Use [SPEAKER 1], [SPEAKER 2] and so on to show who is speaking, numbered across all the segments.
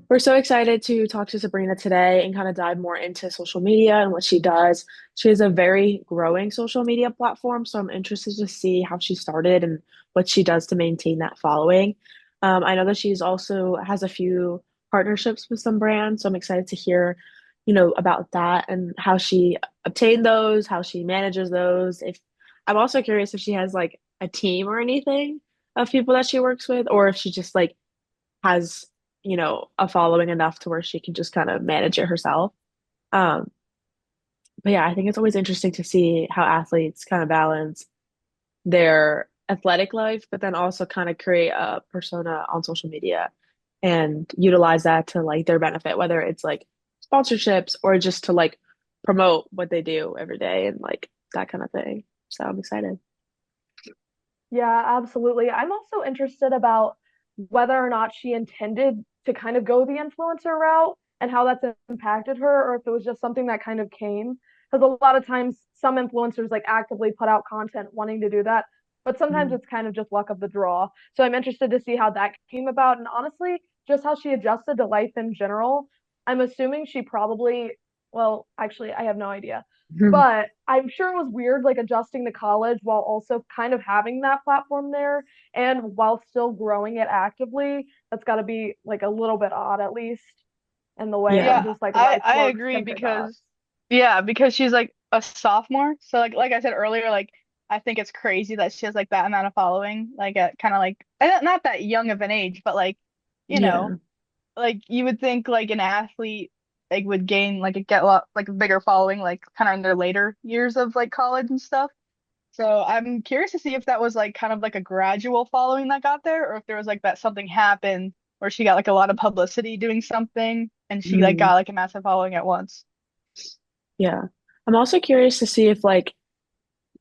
[SPEAKER 1] We're so excited to talk to Sabrina today and kind of dive more into social media and what she does. She has a very growing social media platform, so I'm interested to see how she started and what she does to maintain that following. I know that she's also has a few partnerships with some brands, so I'm excited to hear, about that and how she obtained those, how she manages those. If I'm also curious if she has like a team or anything of people that she works with, or if she just like has, a following enough to where she can just kind of manage it herself. Um, but yeah, I think it's always interesting to see how athletes kind of balance their athletic life, but then also kind of create a persona on social media and utilize that to like their benefit, whether it's like sponsorships or just to like promote what they do every day and like that kind of thing. So I'm excited.
[SPEAKER 2] Yeah, absolutely. I'm also interested about whether or not she intended to kind of go the influencer route and how that's impacted her, or if it was just something that kind of came. Because a lot of times, some influencers like actively put out content wanting to do that, but sometimes
[SPEAKER 1] Mhm.
[SPEAKER 2] it's kind of just luck of the draw. So I'm interested to see how that came about, and honestly, just how she adjusted to life in general. I'm assuming she probably, well, actually, I have no idea, but I'm sure it was weird, like adjusting to college while also kind of having that platform there and while still growing it actively. That's got to be like a little bit odd, at least in the way
[SPEAKER 1] Yeah.
[SPEAKER 2] that
[SPEAKER 3] Yeah,
[SPEAKER 2] just like
[SPEAKER 3] I
[SPEAKER 2] life
[SPEAKER 3] I
[SPEAKER 2] works
[SPEAKER 3] agree
[SPEAKER 2] compared to us.
[SPEAKER 3] because she's like a sophomore. So like I said earlier, like I think it's crazy that she has like that amount of following, like at kind of like not that young of an age, but like you know,
[SPEAKER 1] Yeah.
[SPEAKER 3] like you would think like an athlete like would gain like get a lot like a bigger following like kind of in their later years of like college and stuff. So I'm curious to see if that was like kind of like a gradual following that got there, or if there was like that something happened where she got like a lot of publicity doing something and she like
[SPEAKER 1] Mhm.
[SPEAKER 3] got like a massive following at once.
[SPEAKER 1] Yeah. I'm also curious to see if like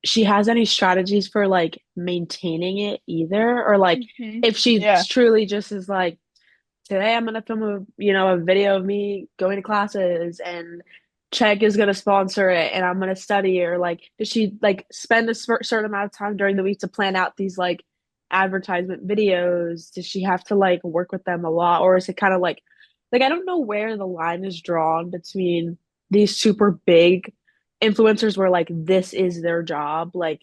[SPEAKER 1] she has any strategies for like maintaining it either, or like
[SPEAKER 3] Hmm.
[SPEAKER 1] if she
[SPEAKER 3] Yeah.
[SPEAKER 1] truly just is like, today I'm gonna film a video of me going to classes and Check is gonna sponsor it and I'm gonna study, or like does she like spend a certain amount of time during the week to plan out these like advertisement videos? Does she have to like work with them a lot, or is it kind of like I don't know where the line is drawn between these super big influencers where like this is their job, like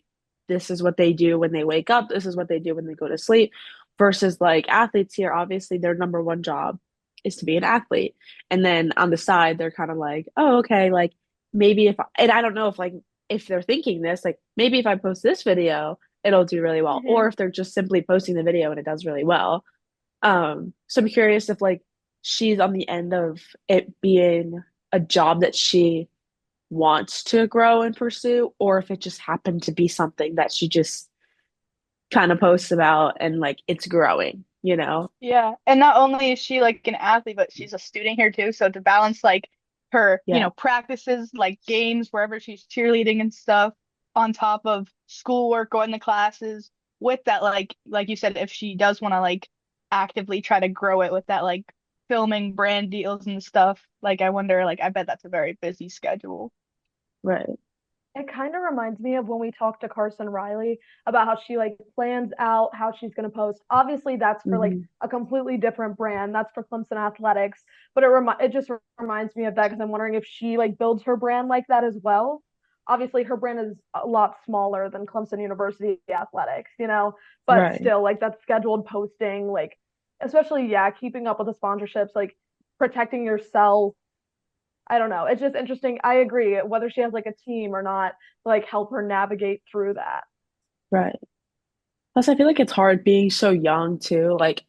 [SPEAKER 1] this is what they do when they wake up, this is what they do when they go to sleep, versus like athletes here, obviously their number one job is to be an athlete. And then on the side, they're kind of like, oh, okay, like maybe and I don't know if they're thinking this, like maybe if I post this video, it'll do really well. Or
[SPEAKER 2] Hmm.
[SPEAKER 1] if they're just simply posting the video and it does really well. So I'm curious if like she's on the end of it being a job that she wants to grow and pursue, or if it just happened to be something that she just kind of posts about and like it's growing, you know?
[SPEAKER 3] Yeah. And not only is she like an athlete, but she's a student here too. So to balance like her,
[SPEAKER 1] Yeah.
[SPEAKER 3] practices, like games, wherever she's cheerleading and stuff, on top of schoolwork, going to classes, with that, like you said, if she does want to like actively try to grow it with that like filming brand deals and stuff, like I wonder, like I bet that's a very busy schedule.
[SPEAKER 1] Right.
[SPEAKER 2] It kind of reminds me of when we talked to Carson Riley about how she like plans out how she's going to post. Obviously, that's for like
[SPEAKER 1] Hmm.
[SPEAKER 2] a completely different brand. That's for Clemson Athletics, but it just reminds me of that because I'm wondering if she like builds her brand like that as well. Obviously, her brand is a lot smaller than Clemson University Athletics, but
[SPEAKER 1] Right.
[SPEAKER 2] still like that scheduled posting, like especially yeah, keeping up with the sponsorships, like protecting yourself. I don't know. It's just interesting. I agree. Whether she has like a team or not, like help her navigate through that.
[SPEAKER 1] Right. Plus, I feel like it's hard being so young too. Like,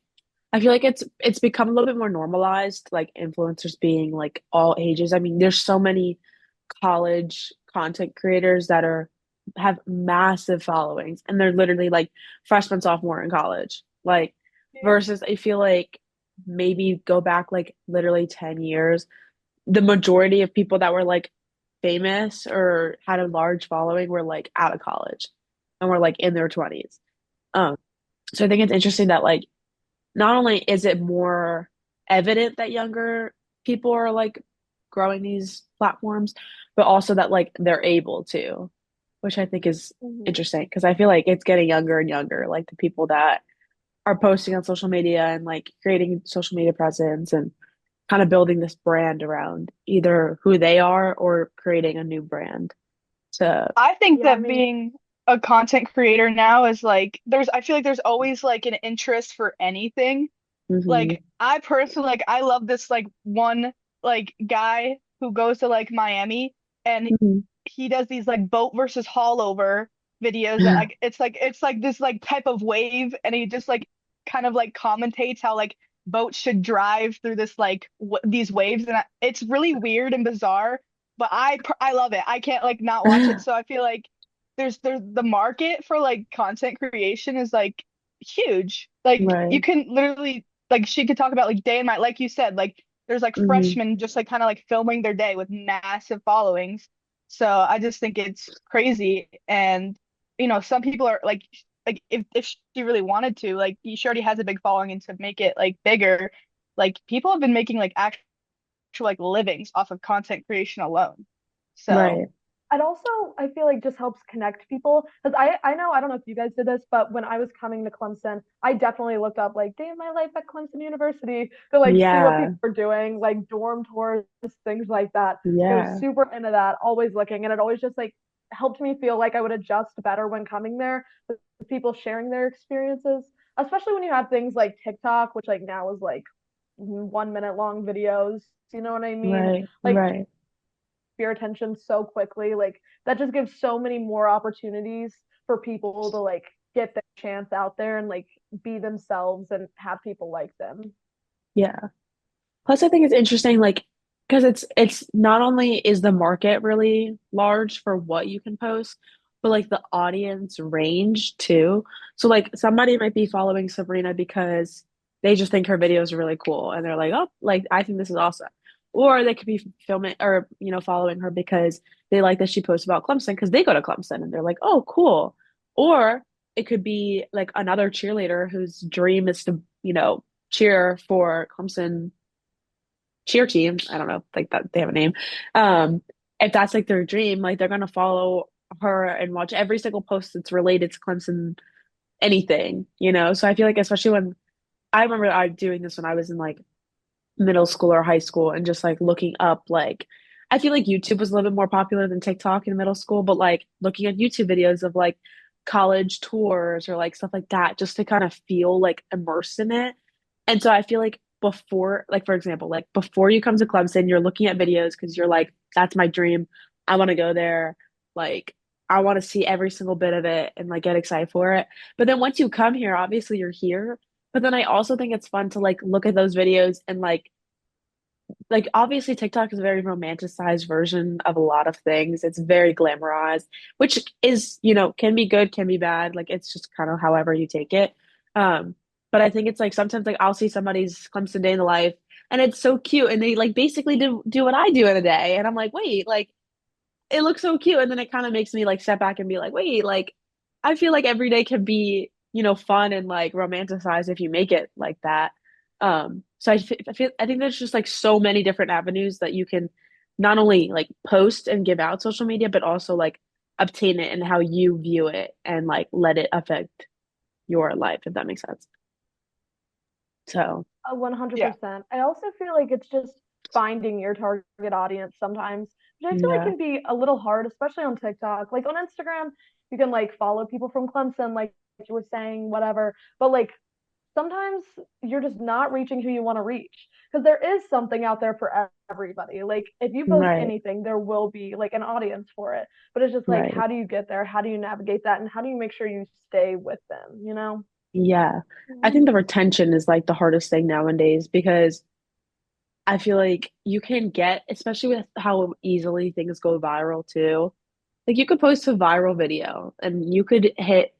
[SPEAKER 1] I feel like it's become a little bit more normalized, like influencers being like all ages. I mean, there's so many college content creators that are have massive followings, and they're literally like freshman, sophomore in college. Like,
[SPEAKER 3] Yeah.
[SPEAKER 1] versus I feel like maybe go back like literally 10 years, the majority of people that were like famous or had a large following were like out of college and were like in their 20s. Um, so I think it's interesting that like not only is it more evident that younger people are like growing these platforms, but also that like they're able to, which I think is
[SPEAKER 2] Mhm.
[SPEAKER 1] interesting because I feel like it's getting younger and younger, like the people that are posting on social media and like creating social media presence and kind of building this brand around either who they are or creating a new brand to
[SPEAKER 3] I think
[SPEAKER 2] Yeah, I
[SPEAKER 3] that
[SPEAKER 2] mean,
[SPEAKER 3] being a content creator now is like I feel like there's always like an interest for anything.
[SPEAKER 1] hmm
[SPEAKER 3] Like I personally like I love this like one like guy who goes to like Miami and
[SPEAKER 1] hmm
[SPEAKER 3] he does these like boat versus haulover videos that like it's like this like type of wave and he just like kind of like commentates how like boats should drive through this like these waves and it's really weird and bizarre but I love it. I can't like not watch it. So I feel like there's the market for like content creation is like huge. Like you
[SPEAKER 1] Right.
[SPEAKER 3] can literally like she could talk about like day and night like you said like there's like
[SPEAKER 1] hmm
[SPEAKER 3] freshmen just like kind of like filming their day with massive followings so I just think it's crazy. And some people are like if she really wanted to, like she already has a big following and to make it like bigger, like people have been making like actual like livings off of content creation alone. So
[SPEAKER 1] Right.
[SPEAKER 2] it also, I feel like just helps connect people because I know I don't know if you guys did this, but when I was coming to Clemson, I definitely looked up like day in my life at Clemson University to like see what
[SPEAKER 1] Yeah.
[SPEAKER 2] people were doing, like dorm tours, things like that. I was
[SPEAKER 1] Yeah.
[SPEAKER 2] super into that, always looking, and it always just like helped me feel like I would adjust better when coming there with people sharing their experiences, especially when you have things like TikTok, which like now is like 1 minute long videos. You know what I mean?
[SPEAKER 1] Right.
[SPEAKER 2] Like
[SPEAKER 1] Right.
[SPEAKER 2] your attention so quickly. Like that just gives so many more opportunities for people to like get their chance out there and like be themselves and have people like them.
[SPEAKER 1] Yeah. Plus, I think it's interesting, like, because it's not only is the market really large for what you can post, but like the audience range too. So like somebody might be following Sabrina because they just think her videos are really cool and they're like, oh, like I think this is awesome. Or they could be filming or following her because they like that she posts about Clemson because they go to Clemson and they're like, oh, cool. Or it could be like another cheerleader whose dream is to, cheer for Clemson cheer team. I don't know, like that they have a name. Um, if that's like their dream, like they're gonna follow her and watch every single post that's related to Clemson anything. So I feel like especially when I remember I doing this when I was in like middle school or high school and just like looking up like I feel like YouTube was a little bit more popular than TikTok in middle school, but like looking at YouTube videos of like college tours or like stuff like that just to kind of feel like immersed in it. And so I feel like before, like for example, like before you come to Clemson, you're looking at videos because you're like, that's my dream. I want to go there. Like I want to see every single bit of it and like get excited for it. But then once you come here, obviously you're here. But then I also think it's fun to like look at those videos and like obviously TikTok is a very romanticized version of a lot of things. It's very glamorized, which is, can be good, can be bad. Like it's just kind of however you take it. Um, but I think it's like sometimes like I'll see somebody's Clemson day in the life and it's so cute and they like basically do what I do in a day. And I'm like, wait, like it looks so cute. And then it kind of makes me like step back and be like, wait, like I feel like every day can be, fun and like romanticized if you make it like that. So I think there's just like so many different avenues that you can not only like post and give out social media, but also like obtain it and how you view it and like let it affect your life, if that makes sense. So,
[SPEAKER 3] yeah.
[SPEAKER 2] 100%. I also feel like it's just finding your target audience sometimes, which I feel like
[SPEAKER 1] yeah,
[SPEAKER 2] can be a little hard, especially on TikTok. Like on Instagram, you can like follow people from Clemson, like you were saying, whatever. But like sometimes you're just not reaching who you want to reach because there is something out there for everybody. Like if you post
[SPEAKER 1] right,
[SPEAKER 2] anything, there will be like an audience for it. But it's just like,
[SPEAKER 1] right.
[SPEAKER 2] how do you get there? How do you navigate that? And how do you make sure you stay with them, you know?
[SPEAKER 1] Yeah. I think the retention is like the hardest thing nowadays because I feel like you can get, especially with how easily things go viral too. Like you could post a viral video and you could hit,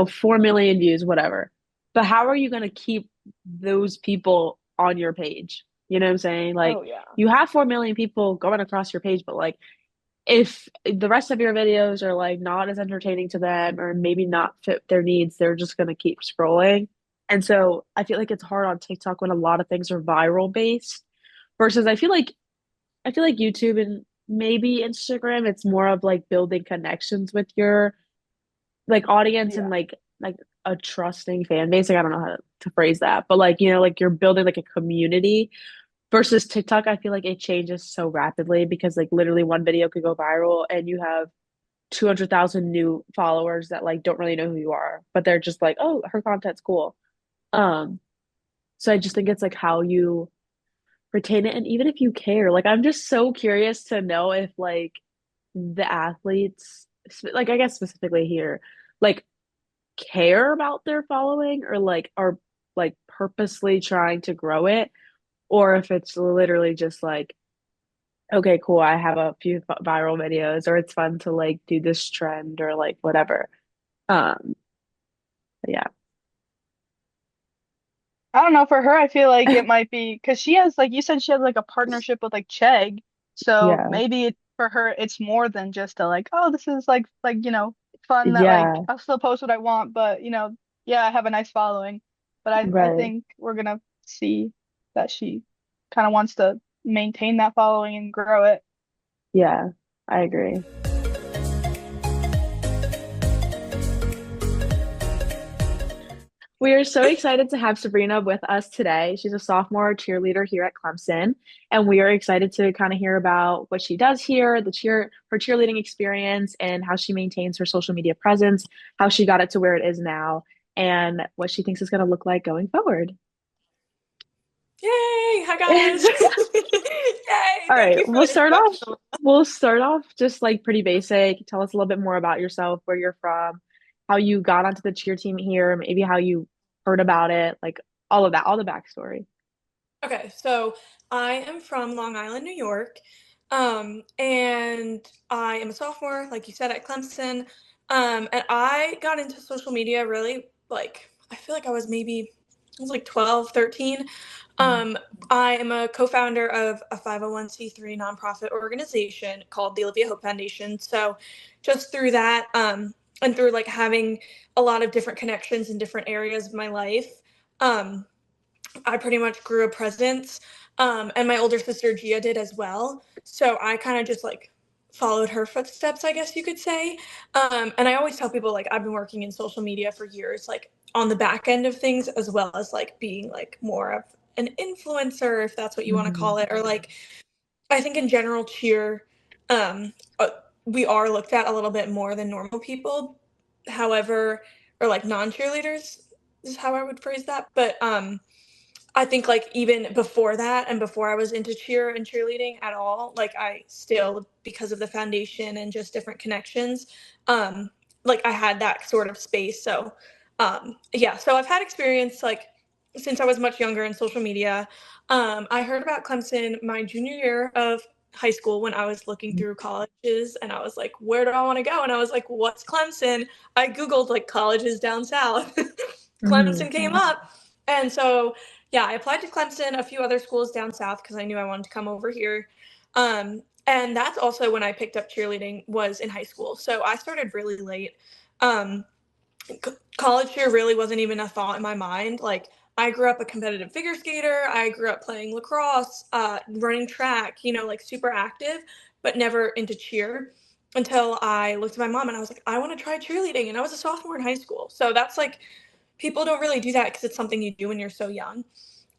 [SPEAKER 1] 4 million views, whatever. But how are you going to keep those people on your page? You know what I'm saying? Like
[SPEAKER 2] Oh, yeah.
[SPEAKER 1] you have 4 million people going across your page, but like if the rest of your videos are like not as entertaining to them or maybe not fit their needs, they're just going to keep scrolling. And so I feel like it's hard on TikTok when a lot of things are viral based versus I feel like YouTube and maybe Instagram, it's more of like building connections with your like audience and
[SPEAKER 2] Yeah.
[SPEAKER 1] like a trusting fan base. Like I don't know how to phrase that, but like, like you're building like a community versus TikTok, I feel like it changes so rapidly because like literally one video could go viral and you have 200,000 new followers that like don't really know who you are, but they're just like, oh, her content's cool. Um, so I just think it's like how you retain it. And even if you care, like I'm just so curious to know if like the athletes, like I guess specifically here, like care about their following or like are like purposely trying to grow it, or if it's literally just like, okay, cool, I have a few viral videos, or it's fun to like do this trend or like whatever. Um, but yeah,
[SPEAKER 3] I don't know. For her, I feel like it might be because she has, like you said, she has like a partnership with like Chegg. So
[SPEAKER 1] yeah,
[SPEAKER 3] maybe for her, it's more than just a like, oh, this is like fun that like
[SPEAKER 1] yeah,
[SPEAKER 3] I'll still post what I want, but yeah, I have a nice following. But I
[SPEAKER 1] right,
[SPEAKER 3] think we're gonna see that she kind of wants to maintain that following and grow it.
[SPEAKER 1] yeah, I agree. We are so excited to have Sabrina with us today. She's a sophomore cheerleader here at Clemson, and we are excited to kind of hear about what she does here, her cheerleading experience, and how she maintains her social media presence, how she got it to where it is now, and what she thinks is going to look like going forward.
[SPEAKER 4] Yay! Hi
[SPEAKER 1] All
[SPEAKER 4] guys. Yay! Thank
[SPEAKER 1] right,
[SPEAKER 4] you for the introduction.
[SPEAKER 1] we'll start off just like pretty basic. Tell us a little bit more about yourself, where you're from, how you got onto the cheer team here, maybe how you heard about it, like all of that, all the backstory.
[SPEAKER 4] Okay, so I am from Long Island, New York, and I am a sophomore, like you said, at Clemson. And I got into social media really like I feel like I was like 12, 13.
[SPEAKER 1] Mhm.
[SPEAKER 4] Um, I am a co-founder of a 501c3 nonprofit organization called the Olivia Hope Foundation. So just through that, and through like having a lot of different connections in different areas of my life, um, I pretty much grew a presence. And my older sister Gia did as well. So I kind of just like followed her footsteps, I guess you could say. And I always tell people like I've been working in social media for years, like on the back end of things, as well as like being like more of an influencer, if that's what you want to
[SPEAKER 1] Mhm.
[SPEAKER 4] call it, or like I think in general, cheer, um, uh, we are looked at a little bit more than normal people. However, or like non cheerleaders is how I would phrase that. But I think like even before that and before I was into cheer and cheerleading at all, like I still, because of the foundation and just different connections, um, like I had that sort of space. So yeah, so I've had experience like since I was much younger in social media. I heard about Clemson my junior year of high school when I was looking through colleges and I was like, where do I want to go? And I was like, what's Clemson? I Googled like colleges down south.
[SPEAKER 1] Mhm.
[SPEAKER 4] Clemson came up. And so yeah, I applied to Clemson, a few other schools down south because I knew I wanted to come over here. And that's also when I picked up cheerleading was in high school. So I started really late. Um, College cheer really wasn't even a thought in my mind. Like I grew up a competitive figure skater. I grew up playing lacrosse, running track, like super active, but never into cheer until I looked at my mom and I was like, I want to try cheerleading. And I was a sophomore in high school. So that's like, people don't really do that because it's something you do when you're so young.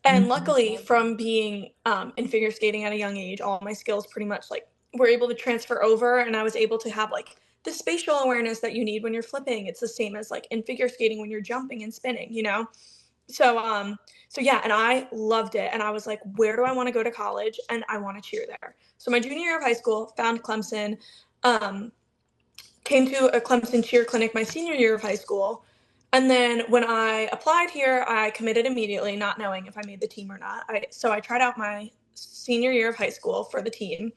[SPEAKER 4] And
[SPEAKER 1] Mhm.
[SPEAKER 4] luckily, from being in figure skating at a young age, all my skills pretty much like were able to transfer over, and I was able to have like the spatial awareness that you need when you're flipping. It's the same as like in figure skating when you're jumping and spinning. So so yeah, and I loved it, and I was like, where do I want to go to college? And I want to cheer there. So my junior year of high school, found Clemson. Um, Came to a Clemson cheer clinic my senior year of high school. And then when I applied here, I committed immediately, not knowing if I made the team or not. So I tried out my senior year of high school for the team.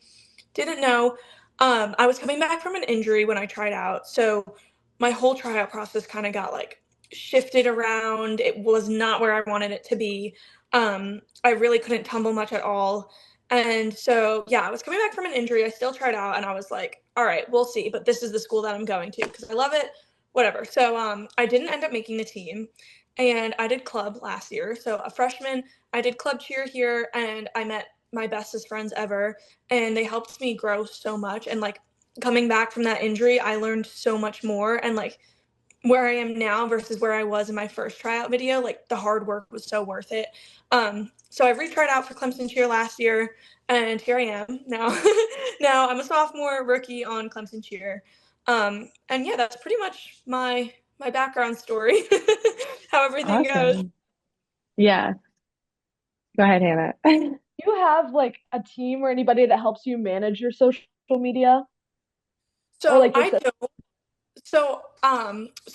[SPEAKER 4] Didn't know. I was coming back from an injury when I tried out. So my whole tryout process kind of got like shifted around. It was not where I wanted it to be. I really couldn't tumble much at all. And so, yeah, I was coming back from an injury. I still tried out and I was like, all right, we'll see. But this is the school that I'm going to because I love it, whatever. So I didn't end up making the team. And I did club last year. So a freshman, I did club cheer here and I met my bestest friends ever. And they helped me grow so much. And like coming back from that injury, I learned so much more. And like where I am now versus where I was in my first tryout video. Like the hard work was so worth it. So I retried out for Clemson cheer last year, and here I am now. Now I'm a sophomore rookie on Clemson cheer. And yeah, that's pretty much my background story, how everything goes.
[SPEAKER 1] Awesome. Yeah. Go ahead, Hannah.
[SPEAKER 2] Do you have like a team or anybody that helps you manage your social media or
[SPEAKER 4] So
[SPEAKER 2] like your
[SPEAKER 4] I don't. So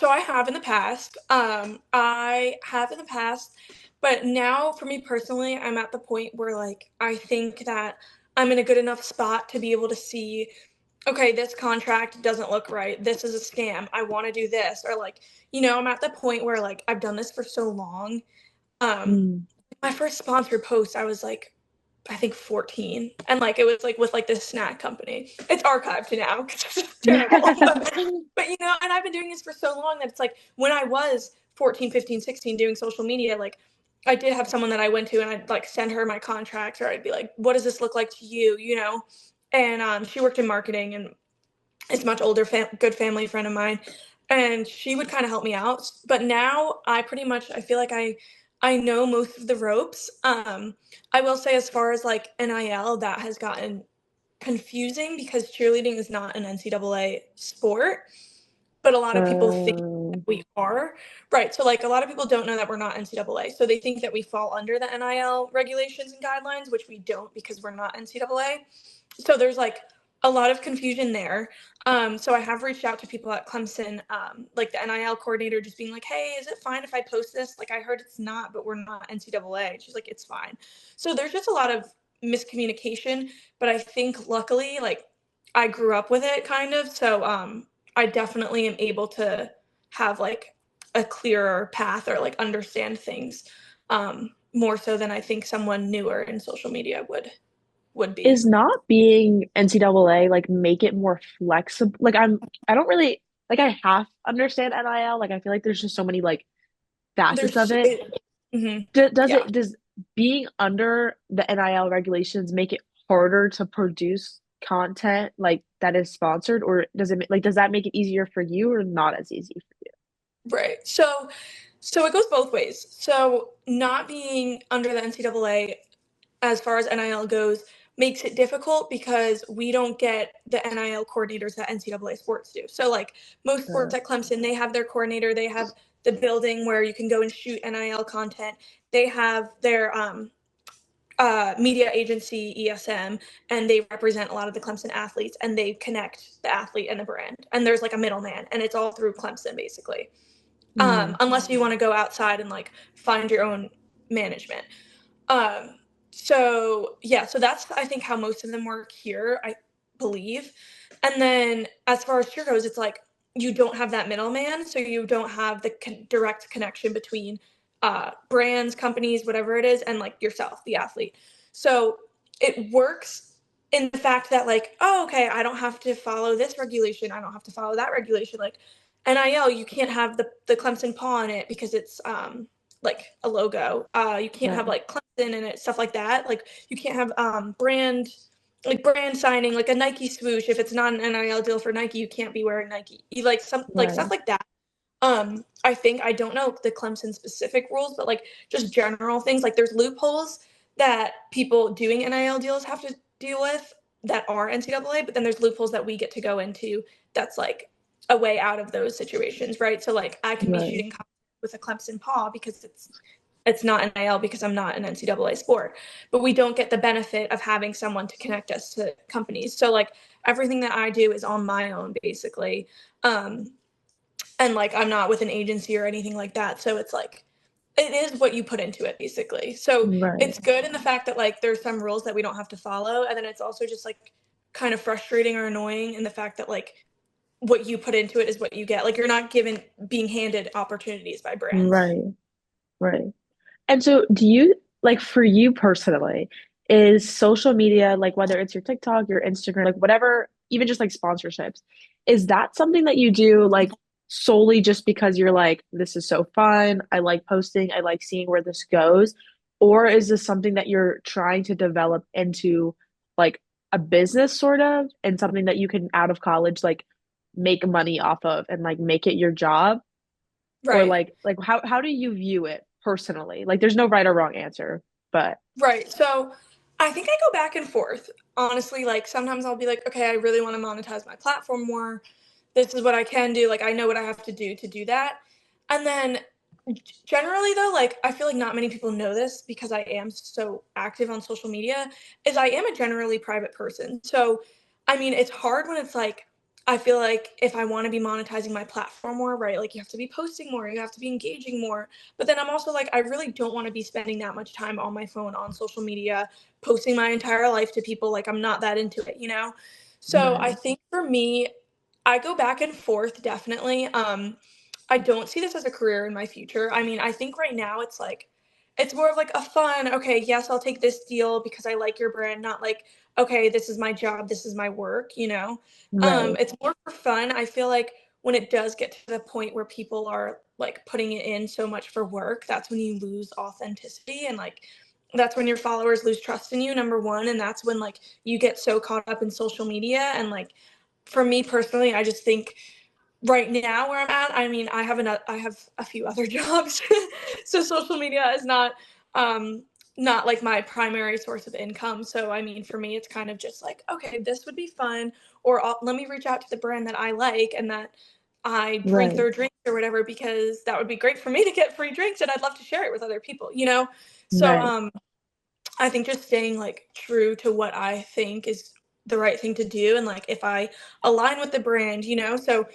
[SPEAKER 4] I have in the past. I have in the past, but now for me personally, I'm at the point where like I think that I'm in a good enough spot to be able to see, okay, this contract doesn't look right. This is a scam. I want to do this. Or like, I'm at the point where like I've done this for so long. Um,
[SPEAKER 1] Mm.
[SPEAKER 4] my first sponsored post, I was like, I think 14. And like it was like with like this snack company. It's archived now because it's terrible. But and I've been doing this for so long that it's like when I was 14, 15, 16 doing social media, like I did have someone that I went to and I'd like send her my contracts or I'd be like, what does this look like to you? And she worked in marketing and is a much older, good family friend of mine. And she would kind of help me out. But now I feel like I know most of the ropes. I will say as far as like NIL, that has gotten confusing because cheerleading is not an NCAA sport, but a lot of people think that
[SPEAKER 1] Um,
[SPEAKER 4] we are. Right. So like a lot of people don't know that we're not NCAA. So they think that we fall under the NIL regulations and guidelines, which we don't because we're not NCAA. So there's like a lot of confusion there. So I have reached out to people at Clemson, like the NIL coordinator, just being like, hey, is it fine if I post this? Like I heard it's not, but we're not NCAA. She's like, it's fine. So there's just a lot of miscommunication, but I think luckily, like I grew up with it kind of. So I definitely am able to have like a clearer path or like understand things more so than I think someone newer in social media would be.
[SPEAKER 1] is not being NCAA like make it more flexible? Like I don't really like I half understand NIL. Like I feel like there's just so many like facets of
[SPEAKER 4] There's
[SPEAKER 1] it.
[SPEAKER 4] it, mhm, yeah.
[SPEAKER 1] Does being under the NIL regulations make it harder to produce content like that is sponsored, or does that make it easier for you or not as easy for
[SPEAKER 4] Right. So it goes both ways. So not being under the NCAA as far as NIL goes makes it difficult because we don't get the NIL coordinators that NCAA sports do. So like most sports
[SPEAKER 1] you?
[SPEAKER 4] at Clemson, they have their coordinator, they have the building where you can go and shoot NIL content. They have their media agency ESM, and they represent a lot of the Clemson athletes, and they connect the athlete and the brand. And there's like a middleman, and it's all through Clemson basically.
[SPEAKER 1] Mm,
[SPEAKER 4] Unless you want to go outside and like find your own management. Um, so yeah, so that's I think how most of them work here, I believe. And then as far as cheer goes, it's like you don't have that middleman, so you don't have the direct connection between brands, companies, whatever it is, and like yourself, the athlete. So it works in the fact that like, oh, okay, I don't have to follow this regulation, I don't have to follow that regulation. Like NIL, you can't have the Clemson paw on it because it's like a logo. You can't have
[SPEAKER 1] right,
[SPEAKER 4] like Clemson in it, stuff like that. Like you can't have brand signing, like a Nike swoosh. If it's not an NIL deal for Nike, you can't be wearing Nike. You like some like stuff
[SPEAKER 1] right,
[SPEAKER 4] like that. I think I don't know the Clemson specific rules, but like just general things. Like there's loopholes that people doing NIL deals have to deal with that are NCAA, but then there's loopholes that we get to go into that's like a way out of those situations, right? So like I can be
[SPEAKER 1] right,
[SPEAKER 4] shooting with a Clemson paw because it's not NIL because I'm not an NCAA sport, but we don't get the benefit of having someone to connect us to companies. So like everything that I do is on my own basically. And like I'm not with an agency or anything like that. So it's like it is what you put into it basically. So
[SPEAKER 1] right.
[SPEAKER 4] it's good in the fact that like there's some rules that we don't have to follow, and then it's also just like kind of frustrating or annoying in the fact that like what you put into it is what you get. Like you're not given being handed opportunities by brands.
[SPEAKER 1] Right, right. And so, do you like for you personally, is social media, like whether it's your TikTok, your Instagram, like whatever, even just like sponsorships, is that something that you do like solely just because you're like, this is so fun, I like posting, I like seeing where this goes? Or is this something that you're trying to develop into like a business sort of, and something that you can out of college like make money off of and like make it your job? Or
[SPEAKER 4] Right.
[SPEAKER 1] like how do you view it personally? Like there's no right or wrong answer, but
[SPEAKER 4] Right. So I think I go back and forth. Honestly, like sometimes I'll be like, okay, I really want to monetize my platform more. This is what I can do. Like I know what I have to do that. And then generally though, like I feel like not many people know this because I am so active on social media, is I am a generally private person. So I mean, it's hard when it's like I feel like if I want to be monetizing my platform more, right? Like you have to be posting more, you have to be engaging more. But then I'm also like, I really don't want to be spending that much time on my phone, on social media, posting my entire life to people. Like, I'm not that into it, you know? So I
[SPEAKER 1] right.
[SPEAKER 4] think for me, I go back and forth definitely. I don't see this as a career in my future. I mean, I think right now it's like, it's more of like a fun, okay, yes, I'll take this deal because I like your brand, not like, okay, this is my job, this is my work, you know?
[SPEAKER 1] Right.
[SPEAKER 4] It's more for fun. I feel like when it does get to the point where people are like putting it in so much for work, that's when you lose authenticity and like that's when your followers lose trust in you, number one. And that's when like you get so caught up in social media. And like for me personally, I just think right now where I'm at, I mean, I have a few other jobs. So social media is um not like my primary source of income. So I mean, for me it's kind of just like, okay, this would be fun or let me reach out to the brand that I like and that I drink
[SPEAKER 1] Right.
[SPEAKER 4] their drinks or whatever because that would be great for me to get free drinks and I'd love to share it with other people, you know? So
[SPEAKER 1] Right.
[SPEAKER 4] I think just staying like true to what I think is the right thing to do and like if I align with the brand, you know? So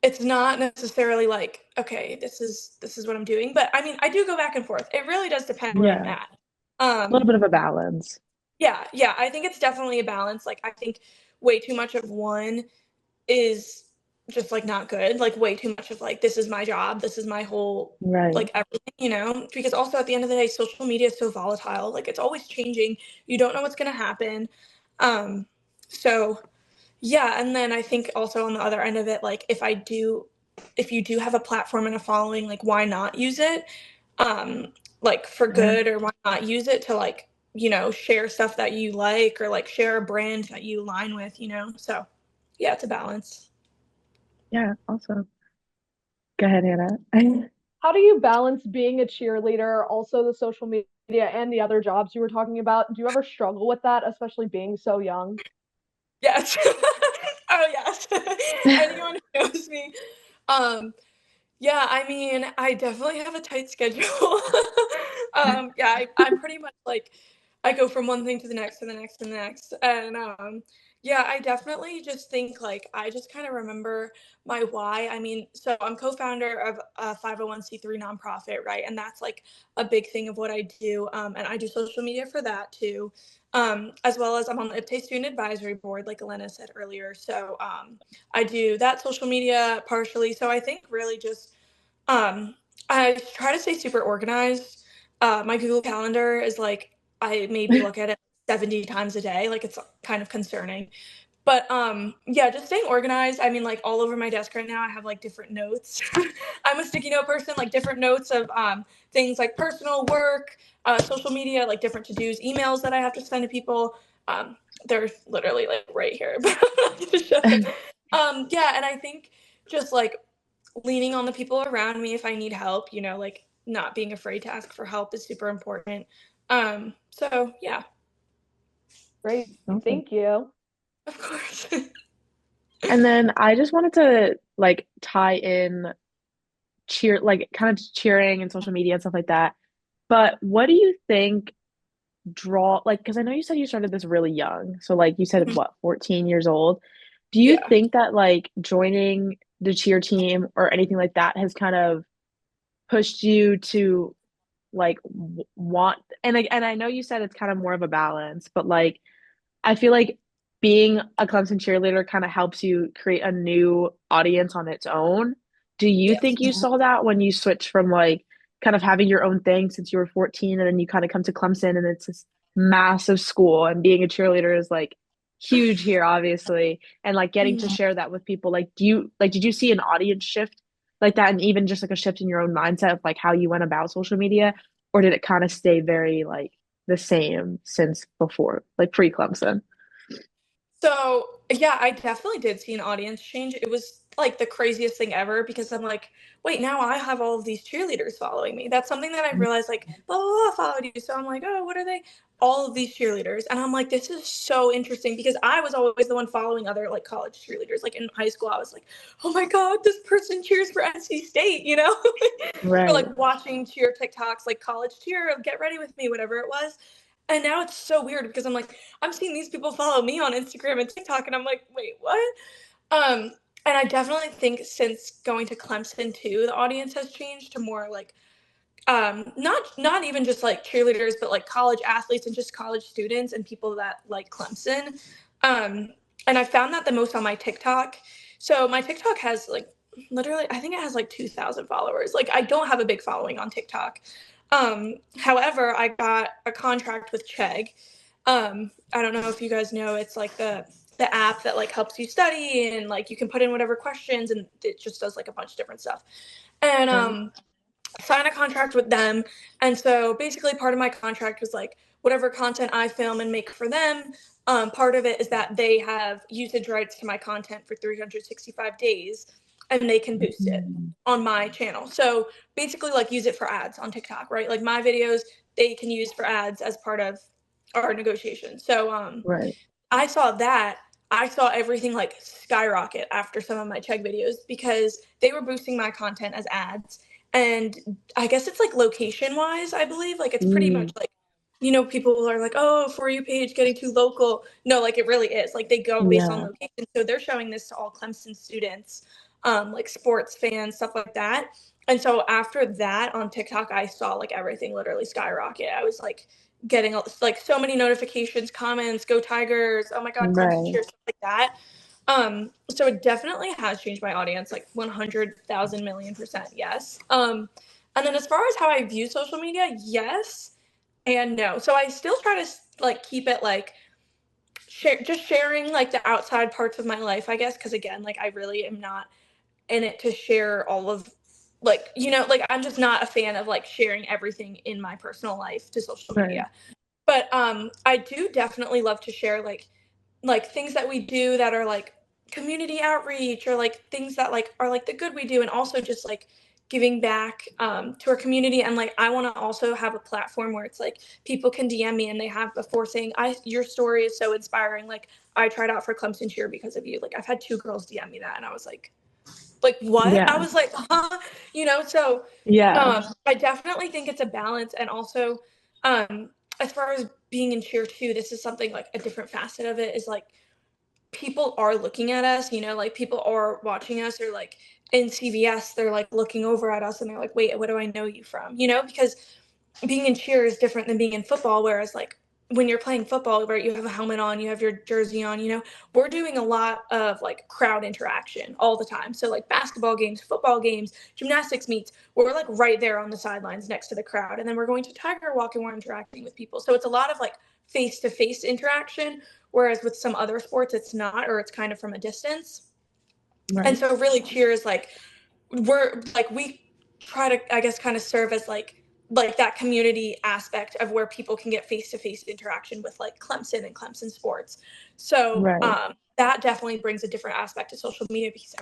[SPEAKER 4] it's not necessarily like, okay, this is what I'm doing, but I mean, I do go back and forth. It really does depend where I'm
[SPEAKER 1] Yeah.
[SPEAKER 4] at.
[SPEAKER 1] A little
[SPEAKER 4] Um,
[SPEAKER 1] bit of a balance.
[SPEAKER 4] yeah, yeah, I think it's definitely a balance. Like I think way too much of one is just like not good. Like way too much of like this is my job, this is my whole
[SPEAKER 1] Right.
[SPEAKER 4] like everything, you know? Because also at the end of the day, social media is so volatile. Like it's always changing. You don't know what's going to happen. Um, so yeah, and then I think also on the other end of it, like if you do have a platform and a following, like why not use it? Like for
[SPEAKER 1] Yeah.
[SPEAKER 4] good or why not use it to like, you know, share stuff that you like or like share a brand that you align with, you know? So yeah, it's a balance.
[SPEAKER 1] Yeah. Awesome. Go ahead, Hannah.
[SPEAKER 2] How do you balance being a cheerleader, also the social media and the other jobs you were talking about? Do you ever struggle with that, especially being so young?
[SPEAKER 4] Yes. Oh yes. Anyone who knows me. Um, Yeah, I mean, I definitely have a tight schedule. Yeah, I'm pretty much like I go from one thing to the next to the next to the next. And yeah, I definitely just think like I just kind of remember my why. I mean, so I'm co-founder of a 501c3 nonprofit, right? And that's like a big thing of what I do. And I do social media for that too. As well as I'm on the IPTE Student Advisory Board, like Elena said earlier. So I do that social media partially. So I think really just um, I try to stay super organized. My Google Calendar is like I maybe look at it 70 times a day. Like it's kind of concerning. But yeah, just staying organized. I mean, like all over my desk right now, I have like different notes. I'm a sticky note person, like different notes of things like personal work, social media, like different to-dos, emails that I have to send to people. Um, they're literally like right here. Yeah, and I think just like leaning on the people around me if I need help, you know, like not being afraid to ask for help is super important. So yeah,
[SPEAKER 2] Great.
[SPEAKER 1] Awesome.
[SPEAKER 2] Thank you.
[SPEAKER 4] of course.
[SPEAKER 1] And then I just wanted to like tie in cheer, like kind of cheering and social media and stuff like that. But what do you think draw like because I know you said you started this really young. So like you said what, 14 years old. Do you
[SPEAKER 4] Yeah.
[SPEAKER 1] think that like joining the cheer team or anything like that has kind of pushed you to like want and I know you said it's kind of more of a balance, but like I feel like being a Clemson cheerleader kind of helps you create a new audience on its own. Do you
[SPEAKER 4] Yes.
[SPEAKER 1] think you saw that when you switched from like kind of having your own thing since you were 14 and then you kind of come to Clemson and it's this massive school and being a cheerleader is like huge here, obviously, and like getting to
[SPEAKER 4] Mhm.
[SPEAKER 1] share that with people. Like, do you like, did you see an audience shift like that and even just like a shift in your own mindset of like how you went about social media? Or did it kind of stay very like the same since before, like pre Clemson?
[SPEAKER 4] So, yeah, I definitely did see an audience change. It was like the craziest thing ever because I'm like, wait, now I have all of these cheerleaders following me. That's something that I realized, like, blah, blah, blah, followed you. So I'm like, oh, what are they? All of these cheerleaders. And I'm like, this is so interesting because I was always the one following other like college cheerleaders. Like in high school, I was like, oh my God, this person cheers for NC State, you know? Or
[SPEAKER 1] Right.
[SPEAKER 4] like watching cheer TikToks, like college cheer, get ready with me, whatever it was. And now it's so weird because I'm like, I'm seeing these people follow me on Instagram and TikTok, and I'm like, wait, what? Um, and I definitely think since going to Clemson too, the audience has changed to more like not even just like cheerleaders, but like college athletes and just college students and people that like Clemson. Um, and I found that the most on my TikTok. So my TikTok has like literally, I think it has like 2,000 followers. Like I don't have a big following on TikTok. However, I got a contract with Chegg. I don't know if you guys know, it's like the app that like helps you study and like you can put in whatever questions and it just does like a bunch of different stuff. And
[SPEAKER 1] Right.
[SPEAKER 4] sign a contract with them. And so basically part of my contract was like whatever content I film and make for them. Part of it is that they have usage rights to my content for 365 days and they can boost it
[SPEAKER 1] Mhm.
[SPEAKER 4] on my channel. So basically like use it for ads on TikTok, right? Like my videos, they can use for ads as part of our negotiation. So
[SPEAKER 1] Right.
[SPEAKER 4] I saw that. I saw everything like skyrocket after some of my Chegg videos because they were boosting my content as ads. And I guess it's like location wise, I believe. Like it's pretty much
[SPEAKER 1] Mm.
[SPEAKER 4] like, people are like, oh, For You page getting too local. No, like it really is. Like they go based on
[SPEAKER 1] Yeah.
[SPEAKER 4] location. So they're showing this to all Clemson students, like sports fans, stuff like that. And so after that on TikTok, I saw like everything literally skyrocket. I was like, getting like so many notifications, comments, go Tigers, oh my God, Clemson
[SPEAKER 1] Right.
[SPEAKER 4] cheer, stuff like that. So it definitely has changed my audience, like 100,000,000,000%, yes. And then as far as how I view social media, yes and no. So I still try to like keep it like just sharing like the outside parts of my life, I guess, because again, like I really am not in it to share all of like like I'm just not a fan of like sharing everything in my personal life to social
[SPEAKER 1] Right.
[SPEAKER 4] media. But I do definitely love to share like things that we do that are like community outreach or like things that like are like the good we do and also just like giving back to our community and like I want to also have a platform where it's like people can DM me and they have before saying your story is so inspiring, like I tried out for Clemson cheer because of you. Like I've had two girls DM me that and I was like what? I
[SPEAKER 1] Yeah.
[SPEAKER 4] was like, huh? So
[SPEAKER 1] Yeah.
[SPEAKER 4] I definitely think it's a balance. And also, um, as far as being in cheer too, this is something like a different facet of it is like people are looking at us, like people are watching us or like in CVS, they're like looking over at us and they're like, wait, what do I know you from? Because being in cheer is different than being in football. Whereas like when you're playing football, right, you have a helmet on, you have your jersey on, we're doing a lot of like crowd interaction all the time. So like basketball games, football games, gymnastics meets, we're like right there on the sidelines next to the crowd. And then we're going to Tiger Walk and we're interacting with people. So it's a lot of like face-to-face interaction. Whereas with some other sports, it's not, or it's kind of from a distance. And
[SPEAKER 1] Right.
[SPEAKER 4] so really cheer is like we try to I guess kind of serve as like that community aspect of where people can get face-to-face interaction with like Clemson and Clemson sports. So
[SPEAKER 1] Right.
[SPEAKER 4] that definitely brings a different aspect to social media because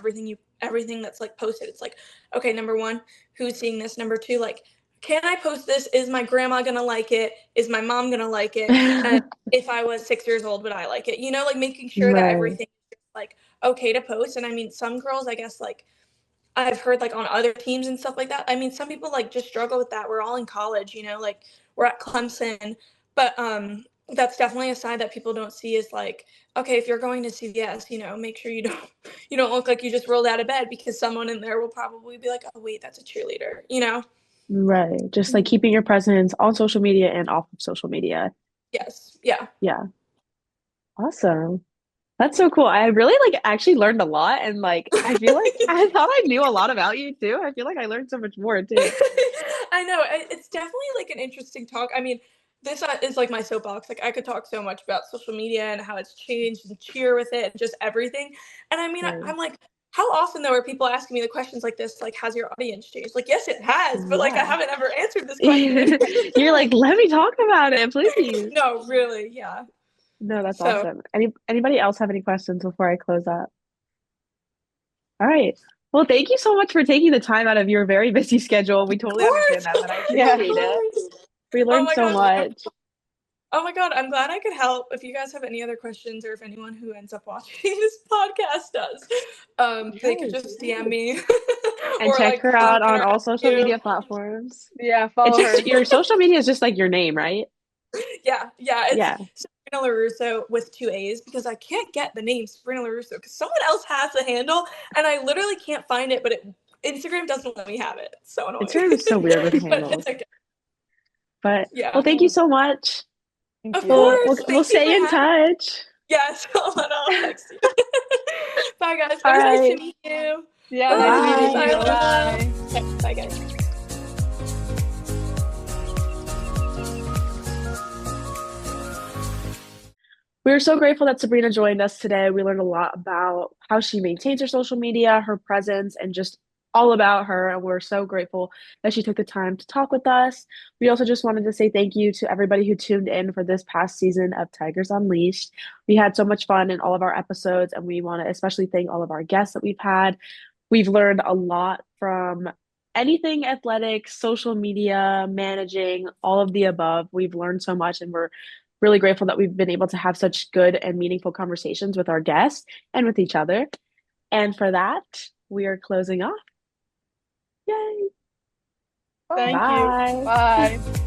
[SPEAKER 4] everything that's like posted, it's like, okay, number one, who's seeing this? Number two, like, can I post this? Is my grandma gonna like it? Is my mom gonna like it? And if I was 6 years old, would I like it? Like making sure that
[SPEAKER 1] Right.
[SPEAKER 4] everything is like okay to post. And I mean, some girls, I guess, like I've heard like on other teams and stuff like that. I mean, some people like just struggle with that. We're all in college, like we're at Clemson, but that's definitely a side that people don't see is like, okay, if you're going to CVS, make sure you don't you don't look like you just rolled out of bed because someone in there will probably be like, oh wait, that's a cheerleader.
[SPEAKER 1] Right. Just like keeping your presence on social media and off of social media.
[SPEAKER 4] Yes. Yeah.
[SPEAKER 1] Yeah. Awesome. That's so cool. I really like actually learned a lot and like I feel like I thought I knew a lot about you too. I feel like I learned so much more too.
[SPEAKER 4] I know. It's definitely like an interesting talk. I mean, this is like my soapbox. Like I could talk so much about social media and how it's changed and cheer with it and just everything. And I mean,
[SPEAKER 1] Right.
[SPEAKER 4] I'm like, how often though are people asking me the questions like this? Like, has your audience changed? Like, yes, it has, but like I
[SPEAKER 1] Yeah.
[SPEAKER 4] haven't ever answered this question.
[SPEAKER 1] You're like, let me talk about it, please.
[SPEAKER 4] No, really, yeah.
[SPEAKER 1] No, that's
[SPEAKER 4] So,
[SPEAKER 1] awesome. Anybody else have any questions before I close up? All right. Well, thank you so much for taking the time out of your very busy schedule. We
[SPEAKER 4] of
[SPEAKER 1] totally understand
[SPEAKER 4] course,
[SPEAKER 1] that, but I
[SPEAKER 3] Yeah.
[SPEAKER 4] of
[SPEAKER 1] appreciate it.
[SPEAKER 4] course.
[SPEAKER 1] We
[SPEAKER 4] Oh
[SPEAKER 1] learned
[SPEAKER 4] my
[SPEAKER 1] so
[SPEAKER 4] gosh.
[SPEAKER 1] much.
[SPEAKER 4] Oh my God, I'm glad I could help. If you guys have any other questions or if anyone who ends up watching this podcast does, they could
[SPEAKER 1] Yes.
[SPEAKER 4] just DM me
[SPEAKER 1] And
[SPEAKER 4] or
[SPEAKER 1] check
[SPEAKER 4] like
[SPEAKER 1] her out on
[SPEAKER 4] interact
[SPEAKER 1] all
[SPEAKER 4] with
[SPEAKER 1] social
[SPEAKER 4] you.
[SPEAKER 1] media platforms.
[SPEAKER 3] Yeah,
[SPEAKER 1] It's
[SPEAKER 3] follow
[SPEAKER 1] just
[SPEAKER 3] her.
[SPEAKER 1] your social media is just like your name, right?
[SPEAKER 4] Yeah, it's
[SPEAKER 1] Yeah.
[SPEAKER 4] Sabrina Lorusso with 2 A's because I can't get the name Sabrina Lorusso because someone else has the handle and I literally can't find it, but Instagram doesn't let me have it. It's so annoying.
[SPEAKER 1] Instagram is so weird with
[SPEAKER 4] But it's
[SPEAKER 1] handles.
[SPEAKER 4] okay.
[SPEAKER 1] But well,
[SPEAKER 4] Yeah.
[SPEAKER 1] thank you so much.
[SPEAKER 3] Thank
[SPEAKER 4] Of
[SPEAKER 3] you.
[SPEAKER 1] We'll
[SPEAKER 4] course.
[SPEAKER 1] we'll
[SPEAKER 4] Thank you for
[SPEAKER 1] stay in
[SPEAKER 4] having me.
[SPEAKER 1] touch.
[SPEAKER 4] Yes, I'll text you. Bye, guys. It
[SPEAKER 1] All
[SPEAKER 4] was nice to
[SPEAKER 1] right.
[SPEAKER 4] meet you.
[SPEAKER 3] Yeah, nice
[SPEAKER 4] Bye.
[SPEAKER 3] meeting
[SPEAKER 1] Bye.
[SPEAKER 4] Bye,
[SPEAKER 3] you.
[SPEAKER 4] Lana.
[SPEAKER 3] Bye.
[SPEAKER 4] Okay, bye, guys.
[SPEAKER 1] We are so grateful that Sabrina joined us today. We learned a lot about how she maintains her social media, her presence, and just all about her. And we're so grateful that she took the time to talk with us. We also just wanted to say thank you to everybody who tuned in for this past season of Tigers Unleashed. We had so much fun in all of our episodes, and we want to especially thank all of our guests that we've had. We've learned a lot from anything athletics, social media, managing, all of the above. We've learned so much, and we're really grateful that we've been able to have such good and meaningful conversations with our guests and with each other. And for that, we are closing off. Yay!
[SPEAKER 3] Thank you.
[SPEAKER 1] Bye.
[SPEAKER 3] Bye.